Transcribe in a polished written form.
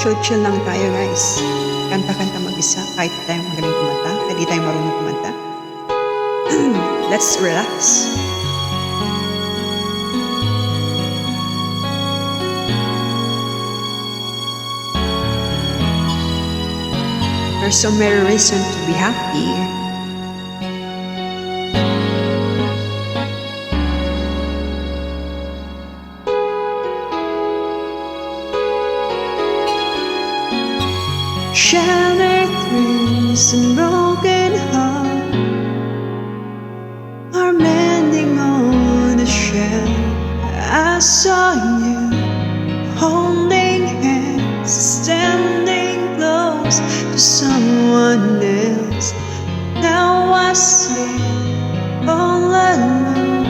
chill-chill lang tayo guys. Kanta-kanta mag-isa kahit di tayo magaling kumanta, kahit di tayo marunong kumanta. Let's relax. There's so many reasons to be happy. Shattered dreams and broken